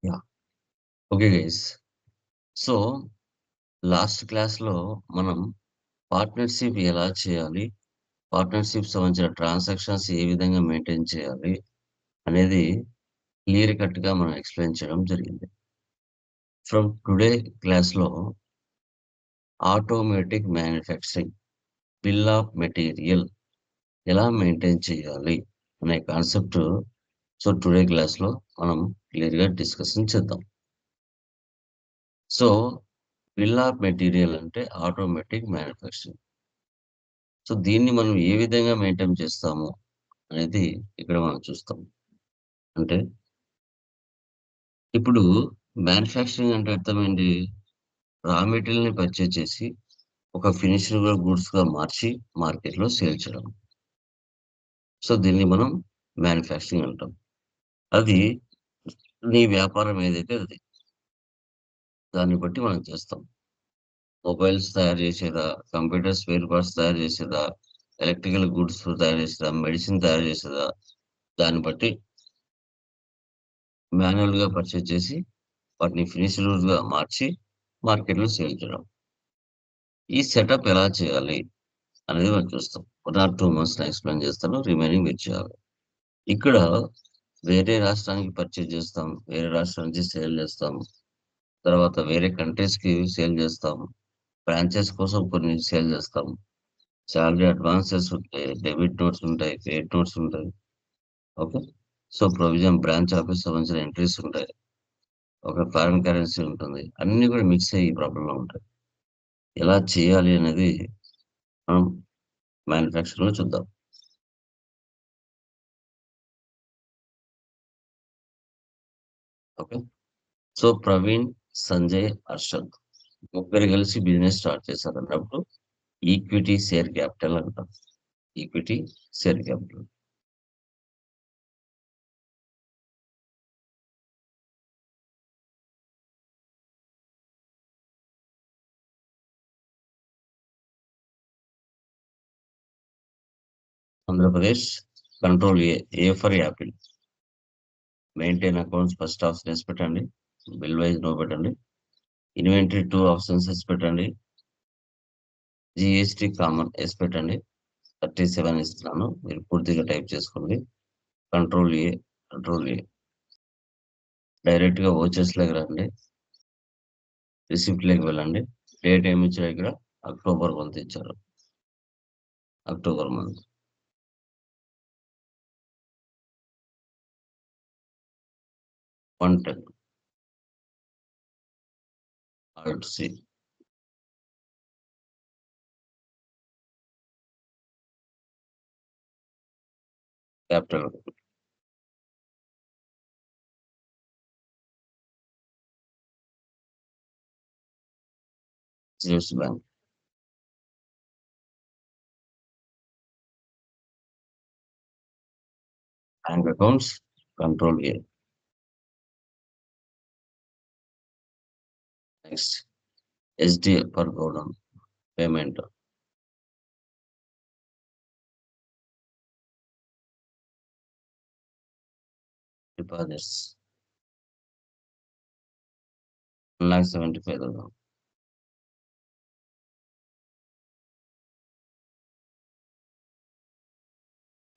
Yeah! Okay guys. So, last క్లాస్‌లో మనం partnership ఎలా చేయాలి? పార్ట్నర్‌షిప్ సంబంధించిన ట్రాన్సాక్షన్స్ ఏ విధంగా మెయింటైన్ చేయాలి? అనేది క్లియర్ కట్‌గా మనం ఎక్స్‌ప్లెయిన్ చేయడం జరిగింది. ఫ్రమ్ టుడే క్లాస్‌లో automatic manufacturing, bill of material ఎలా మెయింటైన్ చేయాలి? అనే కాన్సెప్ట్ టుడే క్లాస్‌లో మనం క్లియర్‌గా డిస్కషన్ చేద్దాం. సో, బిల్ ఆఫ్ మెటీరియల్ అంటే ఆటోమేటిక్ మ్యానుఫ్యాక్చరింగ్. దీన్ని మనం ఏ విధంగా మెయింటైన్ చేస్తాము అనేది ఇక్కడ మనం చూస్తాం. అంటే ఇప్పుడు మ్యానుఫ్యాక్చరింగ్ అంటే అర్థమేంటి? రా మెటీరియల్‌ని పర్చేజ్ చేసి ఒక ఫినిష్డ్‌గా గూడ్స్‌గా మార్చి మార్కెట్‌లో సేల్ చేయడం. దీన్ని మనం మ్యానుఫ్యాక్చరింగ్ అంటాం. అది నీ వ్యాపారం ఏదైతే అది. దాన్ని బట్టి మనం చేస్తాం. మొబైల్స్ తయారు చేసేదా, కంప్యూటర్ స్పేర్ పార్ట్స్ తయారు చేసేదా, ఎలక్ట్రికల్ గూడ్స్ తయారు చేసేదా, మెడిసిన్ తయారు చేసేదా, దాన్ని బట్టి మాన్యుయల్‌గా పర్చేజ్ చేసి వాటిని ఫినిష్డ్‌గా మార్చి మార్కెట్‌లో సేల్ చేయడం. ఈ సెటప్ ఎలా చేయాలి అనేది మనం చూస్తాం. 1 ఆర్ 2 మంత్స్‌లో ఎక్స్‌ప్లెయిన్ చేస్తాను. రిమైనింగ్ మీరు చేయాలి. ఇక్కడ వేరే రాష్ట్రానికి పర్చేజ్ చేస్తాం. వేరే రాష్ట్రం నుంచి సేల్ చేస్తాం. తర్వాత వేరే కంట్రీస్‌కి సేల్ చేస్తాం. బ్రాంచెస్ కోసం కొన్ని సేల్ చేస్తాం. సాలరీ అడ్వాన్సెస్ ఉంటాయి. డెబిట్ నోట్స్ ఉంటాయి. క్రెడిట్ నోట్స్ ఉంటాయి. ఓకే. ప్రొవిజన్ బ్రాంచ్ ఆఫీస్ సంబంధించిన ఎంట్రీస్ ఉంటాయి. ఒక ఫారిన్ కరెన్సీ ఉంటుంది. అన్నీ కూడా మిక్స్ అయ్యి ఈ ప్రాబ్లమ్‌లో ఉంటాయి. ఎలా చేయాలి అనేది మనం మ్యానుఫ్యాక్చరింగ్‌లో చూద్దాం. ఓకే. ప్రవీణ్, సంజయ్, హర్షద్ ముగ్గురు కలిసి బిజినెస్ స్టార్ట్ చేశారన్నప్పుడు ఈక్విటీ షేర్ క్యాపిటల్ అంటాం. Equity share capital. Andhra Pradesh control A. A for apple. Maintain accounts first option yes పెట్టండి. బిల్ వైజ్ నో పెట్టండి. ఇన్వెంటరీ 2 ఆప్షన్స్ ఎస్ పెట్టండి. జీఎస్టీ కామన్ ఎస్ పెట్టండి. 37 ఇస్తున్నాను. మీరు పూర్తిగా టైప్ చేసుకోండి. Control A, control A. డైరెక్ట్‌గా వోచర్స్‌లోకి రండి. రిసిప్ట్‌లోకి వెళ్ళండి. డేట్ ఏమి ఇచ్చారు ఇక్కడ? అక్టోబర్ మంత్ ఇచ్చారు. October month. 110. Alt C. Capital. HDFC bank. Bank accounts control A. Next HDF for godown payment. Deposits 1,75,000.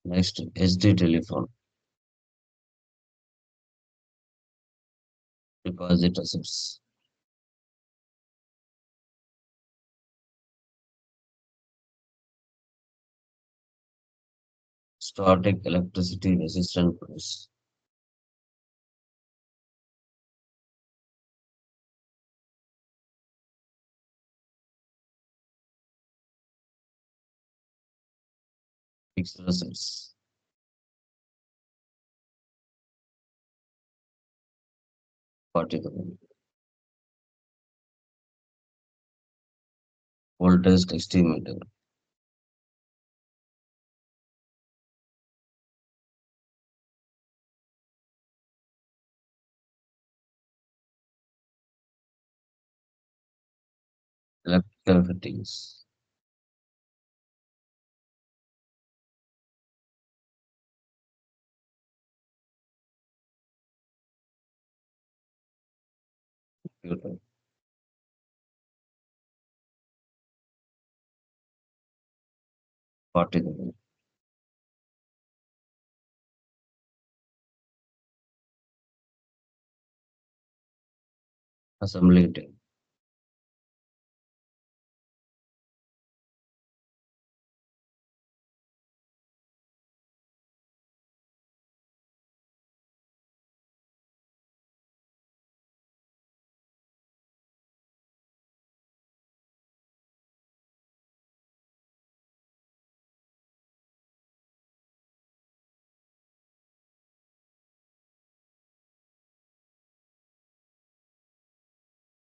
Next HD telephone. Deposit assets. Static electricity resistant produce. Fixed assets. $40,000. Voltage estimator. Electrical fittings. computer, partition, assembly.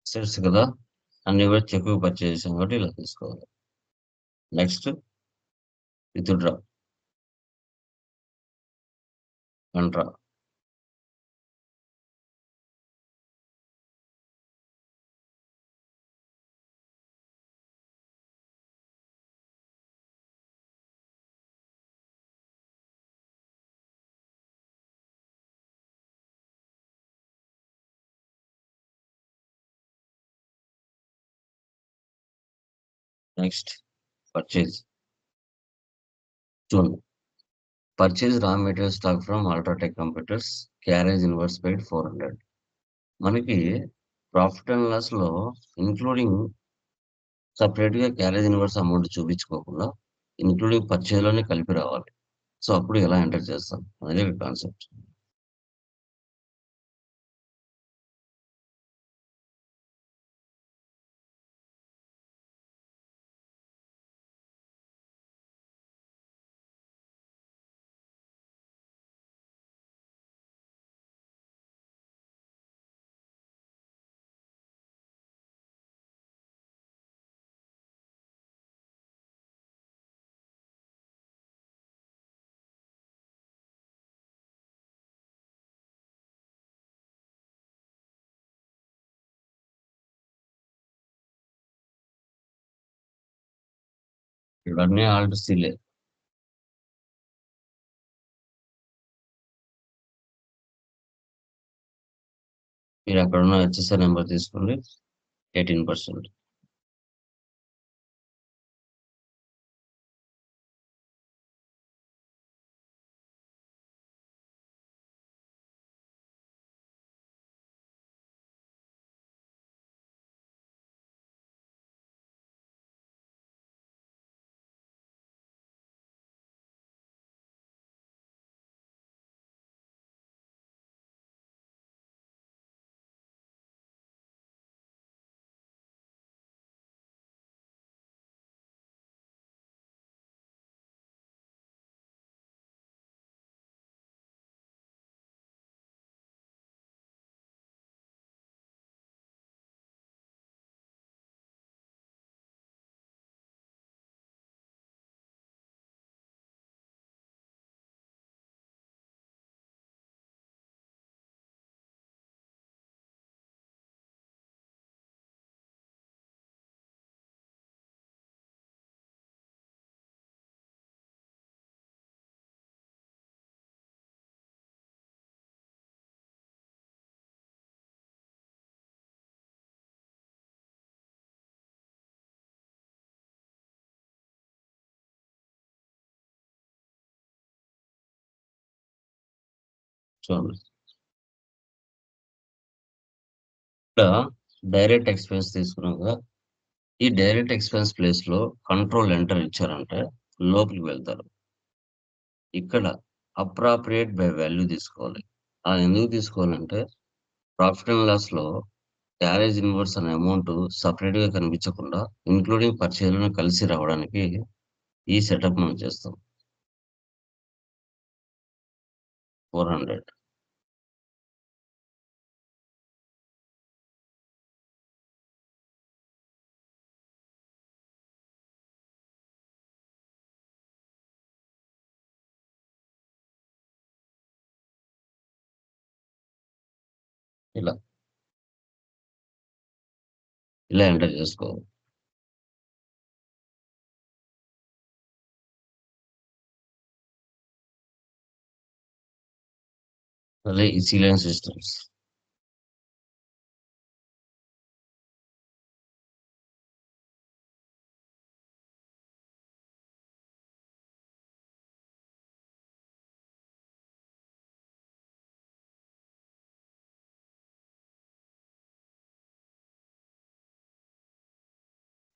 Sets కదా! అన్నీ కూడా చెక్‌కి purchase చేసాం కాబట్టి ఇలా తీసుకోవాలి. Next withdraw, contra, next purchase, June. Purchase raw material stock from UltraTech computers, carriage invoice paid 400. మనకి profit and లాస్‌లో ఇంక్లూడింగ్ సెపరేట్‌గా క్యారేజ్ ఇన్వాయిస్ అమౌంట్ చూపించుకోకుండా, ఇంక్లూడింగ్ పర్చేజ్‌లోనే కలిపి రావాలి. సో, అప్పుడు ఎలా ఎంటర్ చేస్తాం అనేది కాన్సెప్ట్. ఇవన్నీ ఆల్ట్ సీలే. మీరు అక్కడున్న హెచ్ఎస్ఆర్ నంబర్ తీసుకోండి. 18%. చూడండి. ఇక్కడ డైరెక్ట్ ఎక్స్‌పెన్స్ తీసుకున్నాం కదా! ఈ డైరెక్ట్ ఎక్స్‌పెన్స్ ప్లేస్‌లో కంట్రోల్ ఎంటర్ ఇచ్చారంటే లోపలికి వెళ్తారు. ఇక్కడ అప్రాప్రియేట్ బై వాల్యూ తీసుకోవాలి. ఎందుకు తీసుకోవాలంటే ప్రాఫిట్ అండ్ లాస్‌లో క్యారేజ్ ఇన్వర్స్ అనే అమౌంట్ సెపరేట్‌గా కనిపించకుండా ఇంక్లూడింగ్ పర్చేజ్‌లోనే కలిసి రావడానికి ఈ సెటప్ మనం చేస్తాం. 400 ఇలా, ఇలా ఎంటర్ చేసుకోవాలి. అదే ఈ సీలియన్ systems.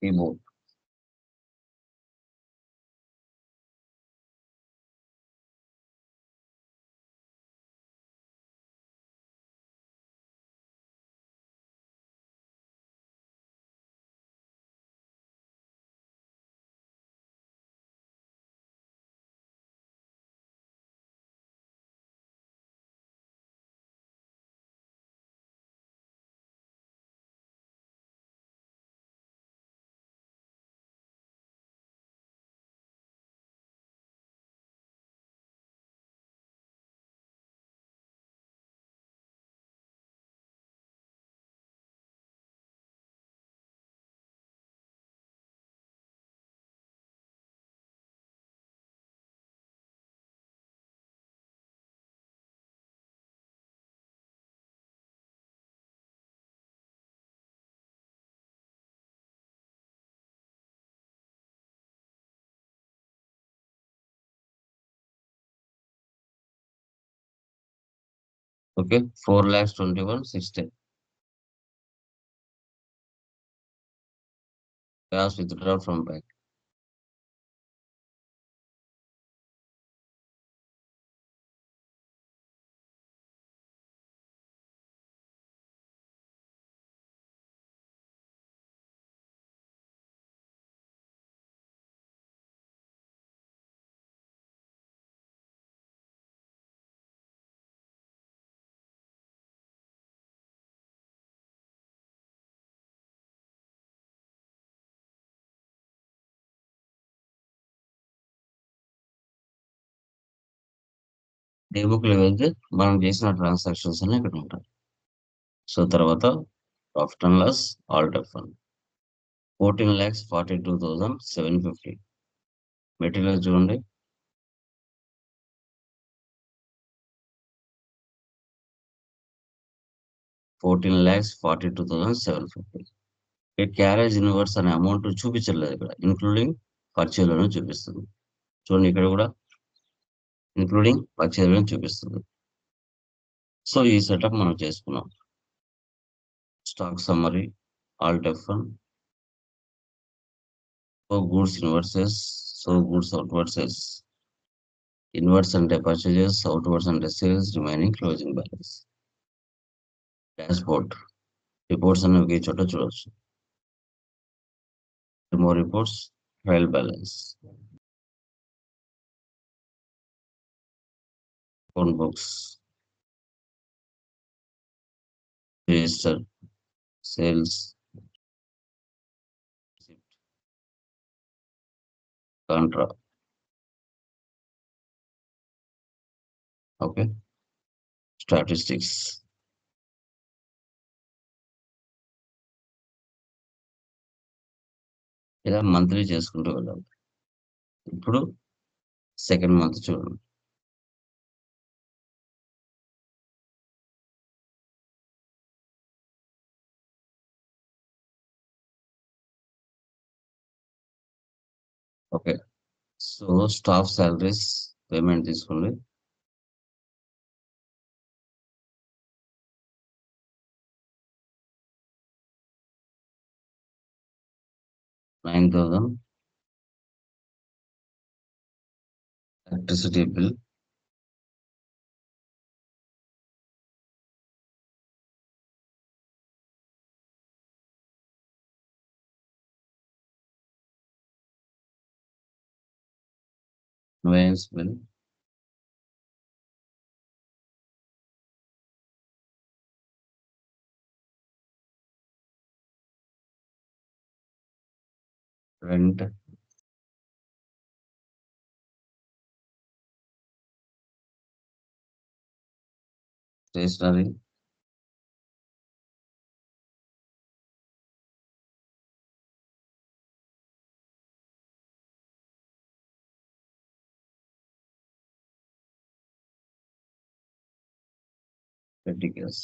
keyboard. Okay, 4 lakhs 21, 60. Cash withdraw from bank. Day book లో వెళ్తే మనం చేసిన ట్రాన్సాక్షన్స్ అన్ని ఇక్కడ ఉంటాయి. సో తర్వాత profit and loss all fund 14,42,750. Material చూడండి, 14,42,750. ఇక్కడ క్యారేజ్ ఇన్వర్స్ అనే అమౌంట్ చూపించలేదు, ఇక్కడ ఇంక్లూడింగ్ పర్చేలోనే చూపిస్తుంది. చూడండి ఇక్కడ కూడా ఇంక్లూడింగ్ పర్చేలోనే చూపిస్తుంది. సో ఈ సెటప్ మనం చేసుకున్నాం. Stock summary, alt fund, so goods inwards, so goods outwards. Inward అంటే పర్చేజెస్, అవుట్వర్స్ అంటే sales, remaining closing balance. Dashboard reports అన్ని ఒకే చోట చూడవచ్చు. More reports, trial balance, account books, register, sales, contra. Okay, statistics. ఇలా monthly చేసుకుంటూ వెళ్ళాలి. ఇప్పుడు సెకండ్ మంత్ చూడండి. Okay, so staff salaries payment తీసుకోండి. 9,000. Electricity bill, conveyance bill, rent, stationery, periodicals.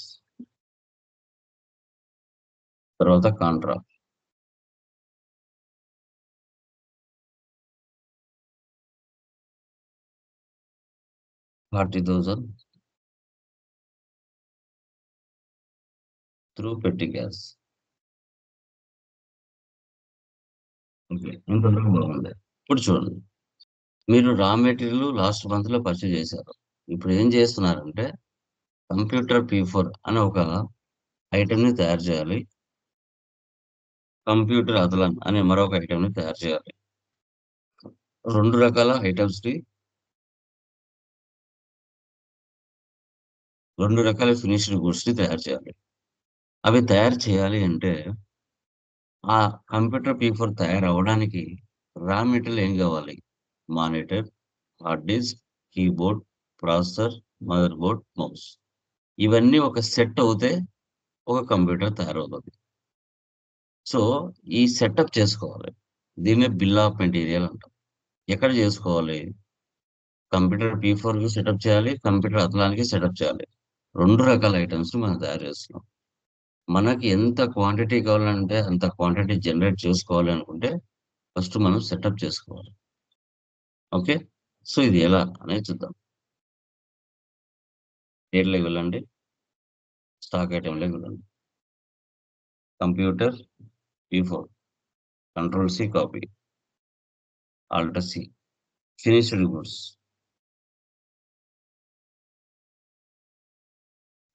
తర్వాత కాంట్రా, 40,000 త్రూ పెట్టి గ్యాస్. ఓకే. ఇంతవరకు బాగుంది. ఇప్పుడు చూడండి. మీరు రా మెటీరియల్ లాస్ట్ మంత్‌లో పర్చేజ్ చేశారు. ఇప్పుడు ఏం చేస్తున్నారంటే కంప్యూటర్ P4 అనే ఒక ఐటెమ్‌ని తయారు చేయాలి. కంప్యూటర్ అదలన్ అనే మరొక ఐటెమ్‌ని తయారు చేయాలి. 2 రకాల ఐటెమ్స్‌ని 2 రకాల ఫినిష్డ్ గూడ్స్‌ని తయారు చేయాలి. అవి తయారు చేయాలి అంటే ఆ కంప్యూటర్ P4 తయారవ్వడానికి రా మెటీరియల్ ఏం కావాలి? Monitor, hard disk, keyboard, processor, mother board, mouse. ఇవన్నీ ఒక సెట్ అవుతే ఒక కంప్యూటర్ తయారవుతది. సో, ఈ సెటప్ చేసుకోవాలి. దీన్నే బిల్ ఆఫ్ మెటీరియల్ అంటాం. ఎక్కడ చేసుకోవాలి? కంప్యూటర్ P4కి సెటప్ చేయాలి. కంప్యూటర్ అతలానికి సెటప్ చేయాలి. 2 రకాల ఐటెమ్స్‌ని మనం తయారు చేస్తున్నాం. మనకి ఎంత క్వాంటిటీ కావాలంటే అంత క్వాంటిటీ జనరేట్ చేసుకోవాలి అనుకుంటే ఫస్ట్ మనం సెటప్ చేసుకోవాలి. ఓకే. సో, ఇది ఎలా అనేది చూద్దాం. డేట్‌లోకి వెళ్ళండి. స్టాక్ ఐటెమ్‌లోకి వెళ్ళండి. Computer P4 control C copy. Alt C finished goods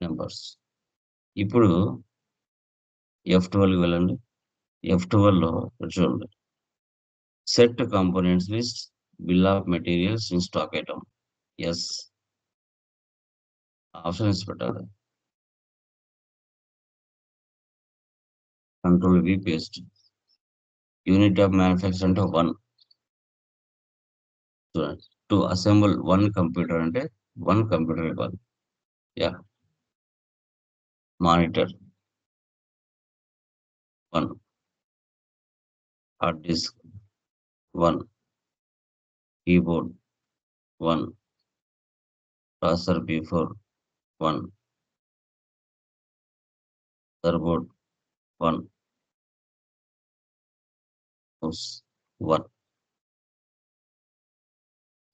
numbers. ఇప్పుడు F12కి వెళ్ళండి. F12లో చూడండి. Set components list, bill of materials in stock item. Yes. Options పెట్టాలి. Control V paste. Unit of manufacture అంటే 1 చూడండి. టు అసెంబుల్ 1 కంప్యూటర్ అంటే 1 కంప్యూటర్ ఇవ్వాలి. Yeah! Monitor 1, hard disk 1, keyboard 1, processor P4 1, motherboard 1, mouse 1.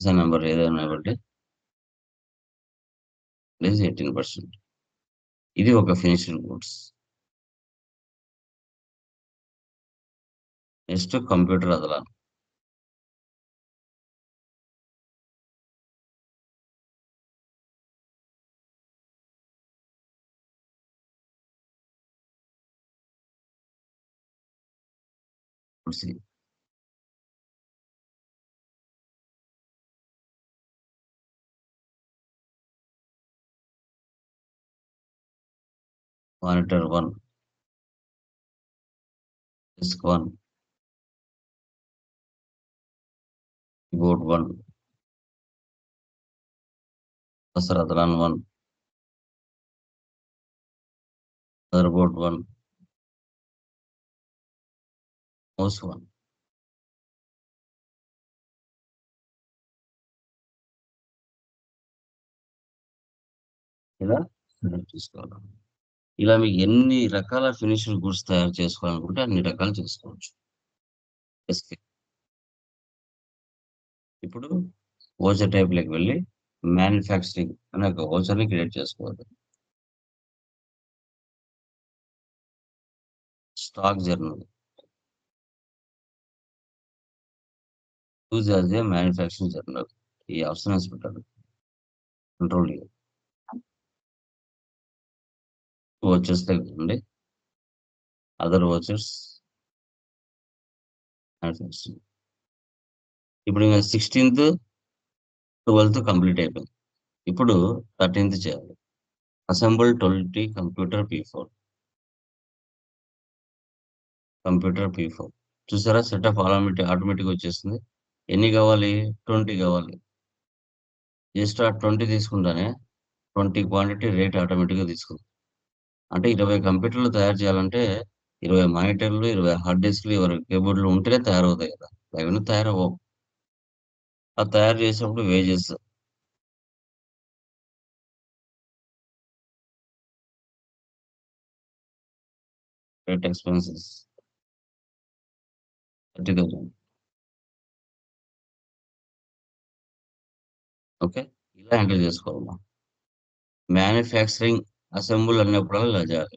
Design number ఏదైనా ఇవ్వండి. Plus 18%. ఇది ఒక finished goods. Next computer Athlon. C monitor 1, disk 1, keyboard 1, processor Athlon 1, motherboard 1, mouse 1. ఇలా select చేసుకోవాలి. ఇలా మీకు ఎన్ని రకాల ఫినిష్డ్ గూడ్స్ తయారు చేసుకోవాలనుకుంటే అన్ని రకాలు చేసుకోవచ్చు. ఎస్కేప్. ఇప్పుడు వోచర్ టైప్‌లోకి వెళ్లి మ్యానుఫ్యాక్చరింగ్ అనే ఒక వోచర్‌ని క్రియేట్ చేసుకోవాలి. Stock journal. Use as a manufacturing journal. ఈ ఆప్షన్స్ పెట్టాలి. Control U. వోచర్స్‌లోకి వెళ్ళండి. Other vouchers, manufacturing. ఇప్పుడు ఇంక 16థ్, 12థ్ కంప్లీట్ అయిపోయింది. ఇప్పుడు 13థ్ చేయాలి. Assemble 20 computer P4. Computer P4. చూసారా సెటప్ ఆటోమేటిక్‌గా వచ్చేస్తుంది. ఎన్ని కావాలి? 20 కావాలి. జస్ట్ ఆ 20 తీసుకుంటానే 20 క్వాంటిటీ రేట్ ఆటోమేటిక్‌గా తీసుకుంది. అంటే 20 కంప్యూటర్‌లు తయారు చేయాలంటే 20 మానిటర్‌లు, 20 హార్డ్ డిస్క్‌లు, 20 కీబోర్డ్‌లు ఉంటేనే తయారవుతాయి కదా! లేకపోతే తయారవ్వవు. ఆ తయారు చేసేటప్పుడు వేజెస్ రేట్ ఎక్స్‌పెన్సెస్ 30,000. ఓకే. ఇలా హ్యాండిల్ చేసుకోవాలి మనం. మ్యానుఫ్యాక్చరింగ్, అసెంబుల్ అన్నప్పుడల్లా ఇలా చేయాలి.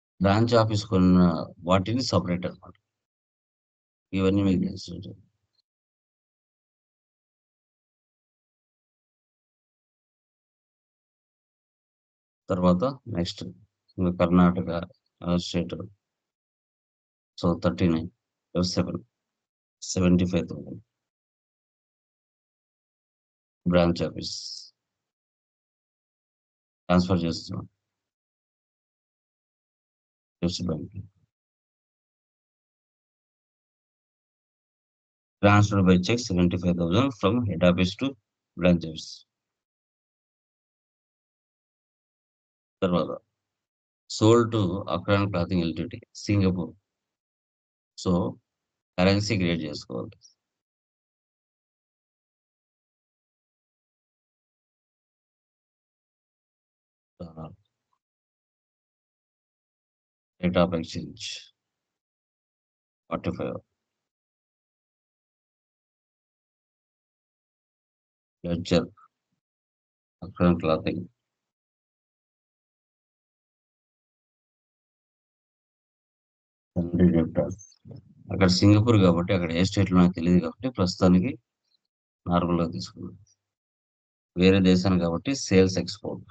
బ్రాంచ్ ఆఫీస్ కొన్న వాటిని సపరేట్ అన్నమాట. ఇవన్నీ మీకు తెలుసు. తర్వాత next Karnataka state. So 39 F7 75,000 branch office transfer చేస్తున్నాం FC bank. Transfer by cheque 75,000 from head office to branch office. తర్వాత sold to Akron clothing LTD Singapore. So currency create చేసుకోవాలి. Rate of exchange 45. Ledger Akron clothing debtors. అక్కడ Singapore కాబట్టి అక్కడ ఏ స్టేట్లో నాకు తెలియదు కాబట్టి ప్రస్తుతానికి నార్మల్గా తీసుకున్నాను. వేరే దేశాన్ని కాబట్టి సేల్స్ ఎక్స్పోర్ట్.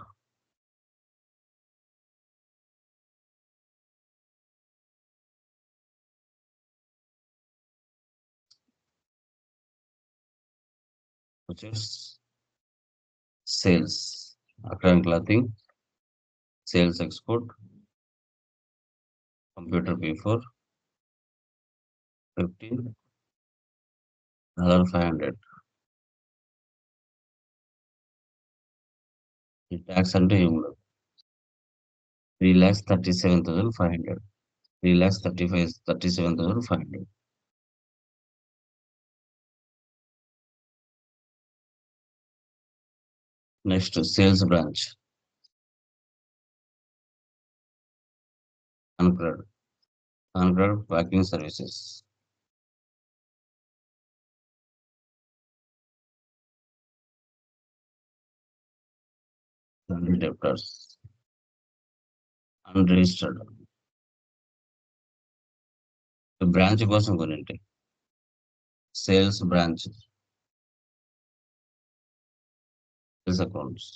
వచ్చేసి sales Akron clothing, sales export, computer P4 $15,500. ఈ ట్యాక్స్ అంటే ఏం ఉండదు. 3,37,500. 3,37,500. Next sales branch Concord. Concord packing services. Debtors unregistered. Branch కోసం కొనండి. Sales branch sales accounts.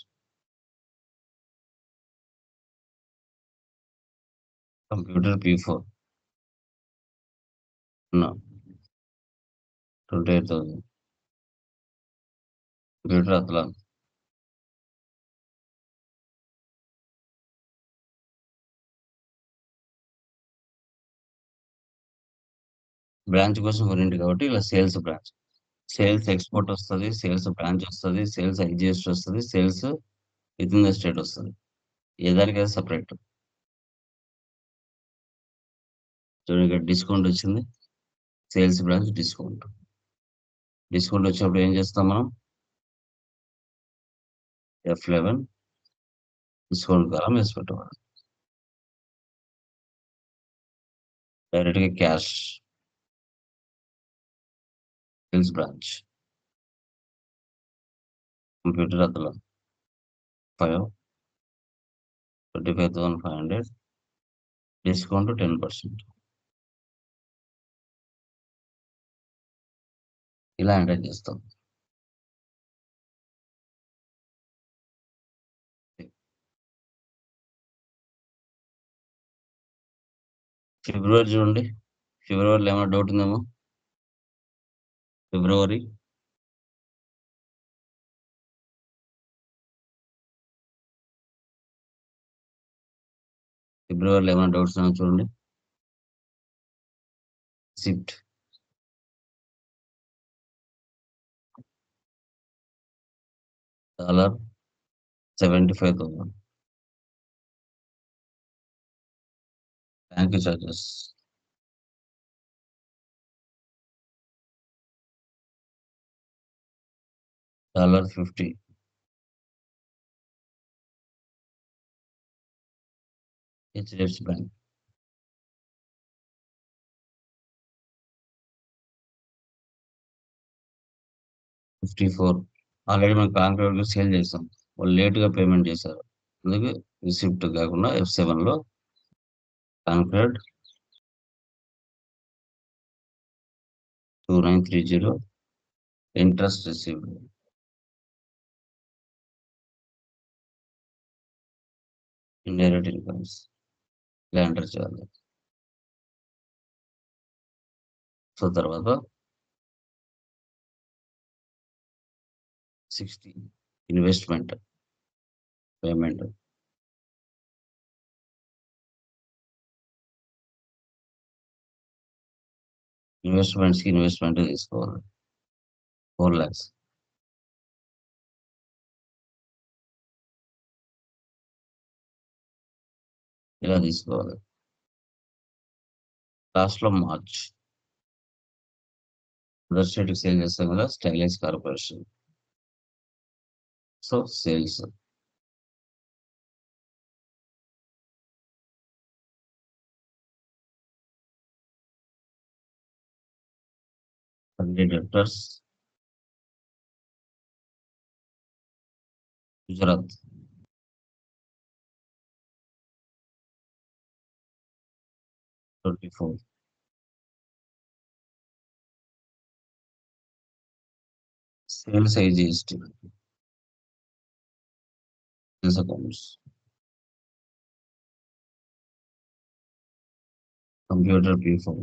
Computer P4 28,000. Computer అతలా బ్రాంచ్ కోసం కొనండి కాబట్టి ఇలా సేల్స్ బ్రాంచ్. సేల్స్ ఎక్స్పోర్ట్ వస్తుంది, సేల్స్ బ్రాంచ్ వస్తుంది, సేల్స్ ఐజిఎస్టీ వస్తుంది, sales with in the state వస్తుంది. ఏ దానికైతే సపరేట్. చూడండి ఇక్కడ డిస్కౌంట్ వచ్చింది. Sales branch discount. డిస్కౌంట్ వచ్చినప్పుడు ఏం చేస్తాం మనం? F11 డిస్కౌంట్ కాలం వేసి పెట్టవాలి. డైరెక్ట్గా క్యాష్ సేల్స్ బ్రాంచ్ కంప్యూటర్ అతలో 25,500 డిస్కౌంట్ 10%. ఇలా ఎంటర్ చేస్తాం. ఫిబ్రవరి చూడండి. ఫిబ్రవరిలో ఏమైనా డౌట్ ఉందేమో? ఫిబ్రవరిలో ఏమైనా డౌట్స్ ఉన్నాయో చూడండి. Shift $75,000. Bank charges $50. HDFC bank 54. Already మనం కాంక్రీట్ సేల్ చేసాం, వాళ్ళు లేట్గా పేమెంట్ చేశారు, అందుకే రిసిప్ట్ కాకుండా F7లో Concurred 2930 interest received. Indirect incomes ఇలా ఎంటర్ చేయాలి. సో తర్వాత 60 ఇన్వెస్ట్మెంట్ పేమెంట్ ఇన్వెస్ట్మెంట్ తీసుకోవాలి 4 lakhs. ఇలా తీసుకోవాలి. లాస్ట్లో మార్చ్ అదర్ స్టేట్కి సేల్ చేస్తాం కదా, Stylize Corporation. So sales debtors Gujarat 24 sales IGST sales accounts computer P4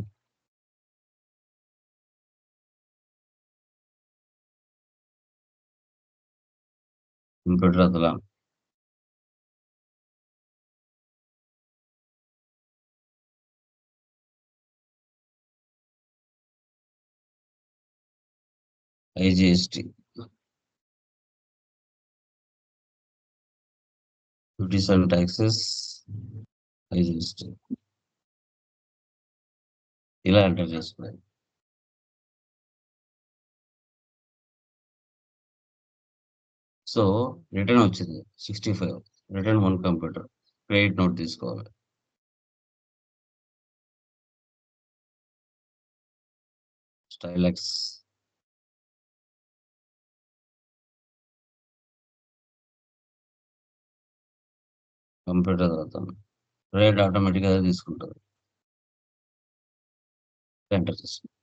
computer అదలా ఐజిఎస్టీ 57 taxes ఐజిఎస్టీ ఇలా ఎంటర్ చేసుకోవాలి. సో రిటర్న్ వచ్చింది 65. రిటర్న్ 1 కంప్యూటర్ క్రెడిట్ నోట్ తీసుకోవాలి. స్టైలెక్స్ కంప్యూటర్ తర్వాత క్రెడిట్ ఆటోమేటిక్గా తీసుకుంటుంది. ఎంటర్ చేసుకుంటాం.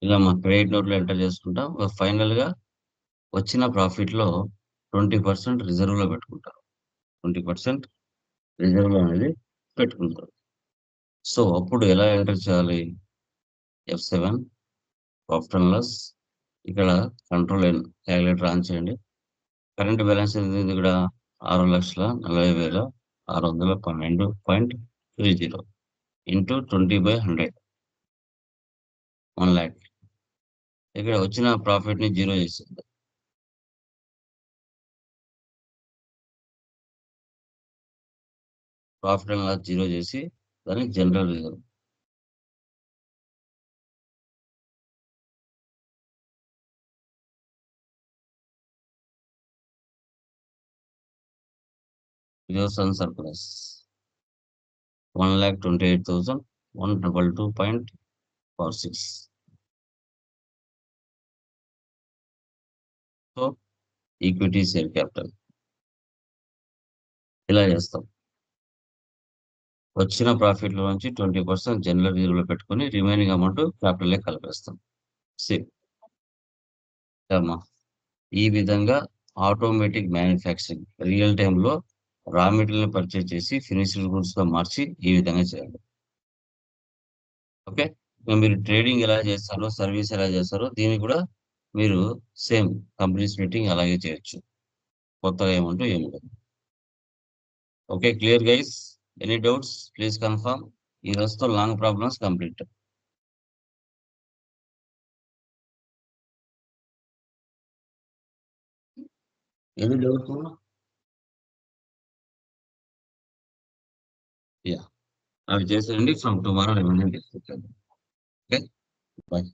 ఇలా మా క్రెడిట్ నోట్లో ఎంటర్ చేసుకుంటాం. ఫైనల్గా వచ్చిన ప్రాఫిట్లో 20% రిజర్వ్లో పెట్టుకుంటారు. 20% రిజర్వ్లో అనేది పెట్టుకుంటారు. సో అప్పుడు ఎలా ఎంటర్ చేయాలి? F7 profit and loss. ఇక్కడ కంట్రోల్ క్యాలిక్యులేటర్ ఆన్ చేయండి. కరెంట్ బ్యాలెన్స్ ఎంత ఉంది ఇక్కడ? 6,40,612.30 ఇంటూ 20/100 1 lakh. ఇక్కడ వచ్చిన ప్రాఫిట్ని 0 చేసింది. ప్రాఫిట్ అండ్ లాస్ 0 చేసి దాన్ని general reserve. Reserves and surplus 1,28,122.46. So equity share capital ఇలా చేస్తాం. వచ్చిన ప్రాఫిట్లో నుంచి 20% జనరల్ రిజర్వ్లో పెట్టుకొని రిమైనింగ్ అమౌంట్ క్యాపిటల్లే కలిపేస్తాం. సేమ్ ఈ విధంగా ఆటోమేటిక్ మ్యానుఫ్యాక్చరింగ్ రియల్ టైంలో రా మెటీరియల్ పర్చేజ్ చేసి ఫినిష్డ్ గుడ్స్గా మార్చి ఈ విధంగా చేయాలి. ఓకే, మీరు ట్రేడింగ్ ఎలా చేస్తారో, సర్వీస్ ఎలా చేస్తారో దీన్ని కూడా మీరు సేమ్ కంపెనీ స్ప్లిట్టింగ్ అలాగే చేయొచ్చు. కొత్తగా ఏమంటూ ఏమి లేదు. Okay, clear guys? Any doubts please confirm. ఈ రోజుతో long problems complete. Any doubt? Ya, అవి చేసేయండి. ఫ్రమ్ టుమారో రిమైనింగ్ డిస్కస్ చేద్దాం. Okay, bye.